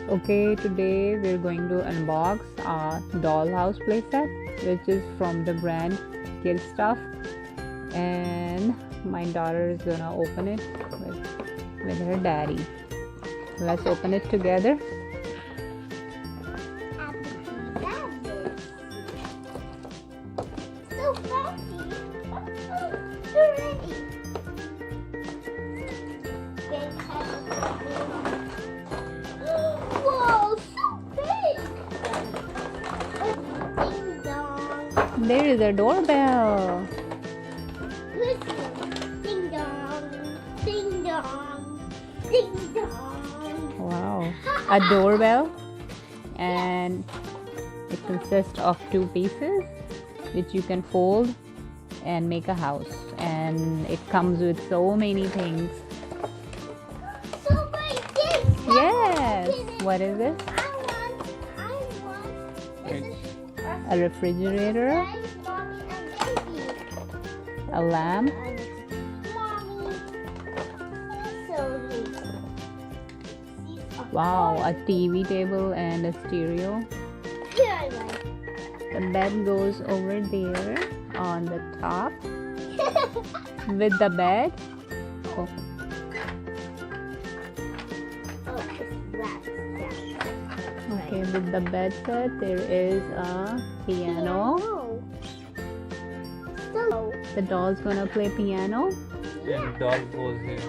Okay, today we're going to unbox a Dollhouse playset, which is from the brand Kidsstuff, and my daughter is gonna open it with her daddy. Let's open it together. So fancy. You're ready. Whoa, so big. Ding dong. There is a doorbell. Listen. Ding dong. Ding dong. Ding dong. Wow, a doorbell, and it consists of two pieces which you can fold and make a house, and it comes with so many things. So many things. Yes. What is this? I want. This is A refrigerator, Mommy and baby. a lamp, Mommy. So wow, a TV table and a stereo. Here I like. The bed goes over there on the top with the bed. Oh, Oh, it's wrapped down. okay, with the bed set there is a piano. So, The doll's gonna play piano. And doll goes here.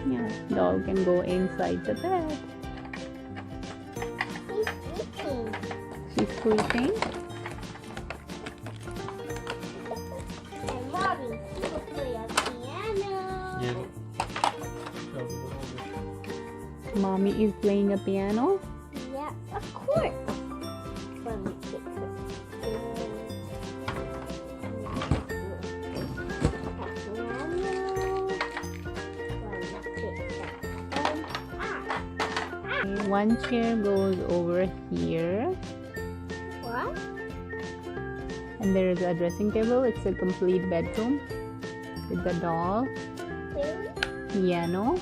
Yeah, doll can go inside the bed. he's eating. She's sleeping. And Mommy, she will play a piano. Yeah. Mommy is playing a piano. Yeah, of course. Let me fix it. One chair goes over here, What? and there is a dressing table. It's a complete bedroom with the doll, Really? piano,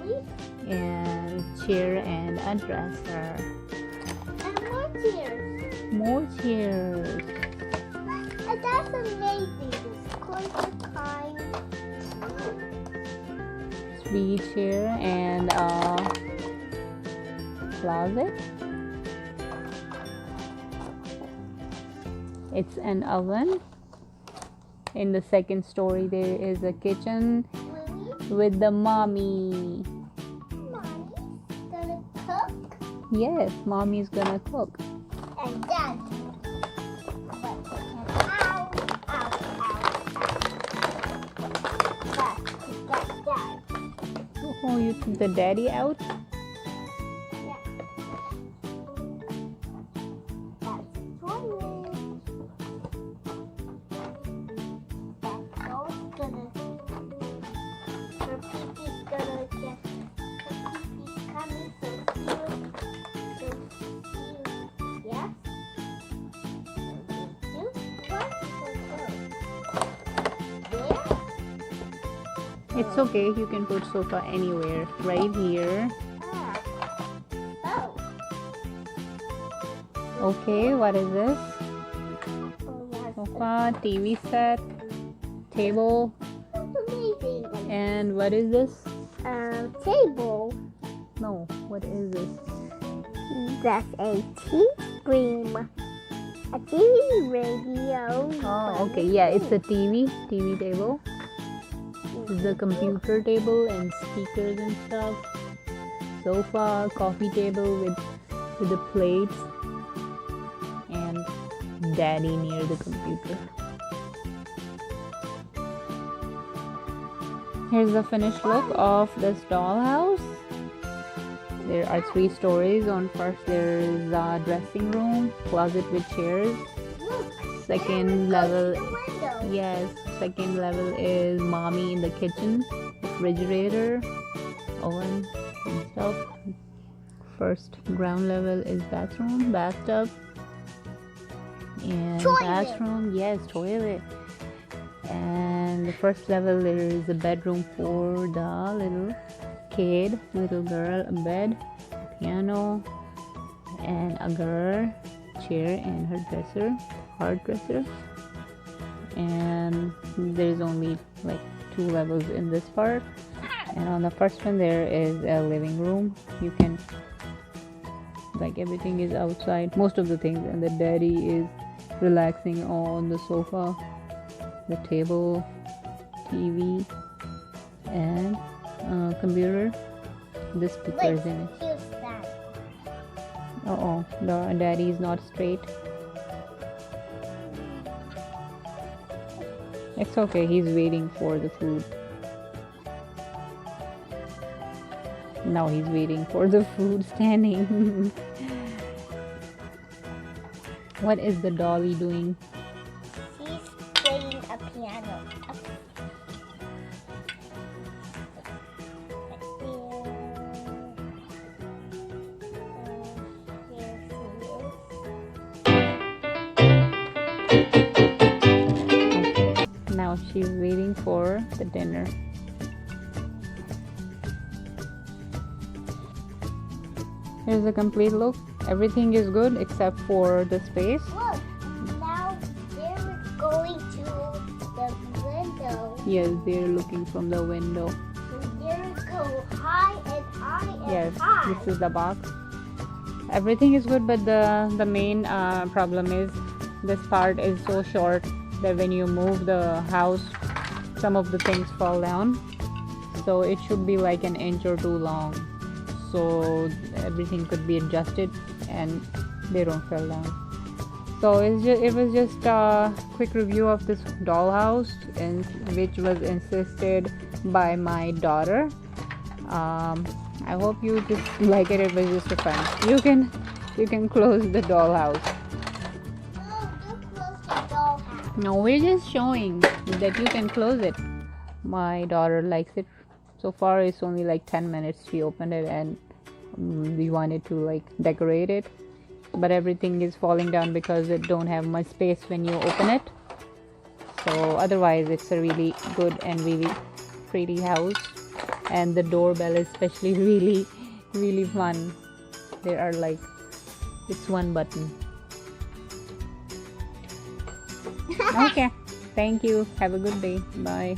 Really? and chair and a dresser. And more chairs. More chairs. And that's amazing. This close kind. Three chair and a closet. It's an oven. In the second story there is a kitchen Really? with the mommy. Mommy's gonna cook. Yes, mommy's gonna cook. And Dad. Ow, ow, ow, Dad. Oh, you took the daddy out? Yeah. That's toilet. That's all gonna. Her pee-pee's gonna get. Her pee-pee's coming so soon. So soon. Yeah? It's okay, you can put sofa anywhere. Right here. Oh. Okay, what is this? Oh, that's Sofa, TV set, table, amazing. and what is this? Table. No, what is this? That's a tea screen. A TV radio. Oh, okay, yeah, it's a TV table. This is a computer table and speakers and stuff. Sofa, coffee table with the plates, and daddy near the computer. Here's the finished look of this dollhouse. There are 3 stories. On first there is a dressing room, closet with chairs. Second level, yes, second level is mommy in the kitchen, refrigerator, oven and stuff. First ground level is bathroom, bathtub, and Toilet. bathroom, yes, toilet. And the first level there is a bedroom for the little kid, little girl, a bed, a piano, and a girl, chair, and her dresser, hard dresser. And there's only like 2 levels in this part. And on the first one there is a living room. You can, like, everything is outside, most of the things, and the daddy is relaxing on the sofa, the table, TV, and computer. The speaker is in it. Here's that. Uh-oh, the daddy is not straight. It's okay, he's waiting for the food. Now he's waiting for the food standing. What is the dolly doing? She's playing a piano. Now she's waiting for the dinner. Here's a complete look. Everything is good except for the space. Look, now they're going to the window. Yes, they're looking from the window. So they're go high and high and Yes, high. this is the box. Everything is good, but the main problem is this part is so short that when you move the house, some of the things fall down. So it should be like an inch or 2 long, so everything could be adjusted and they don't fall down. So it was just a quick review of this dollhouse, which was insisted by my daughter. I hope you just like it. It was just a fun. You can close the dollhouse. Oh, don't close the dollhouse. No, we're just showing that you can close it. My daughter likes it. So far it's only like 10 minutes she opened it, and we wanted to like decorate it, but everything is falling down because it don't have much space when you open it. So otherwise it's a really good and really pretty house, and the doorbell is especially really fun. There are like, it's one button. Okay, thank you, have a good day, bye.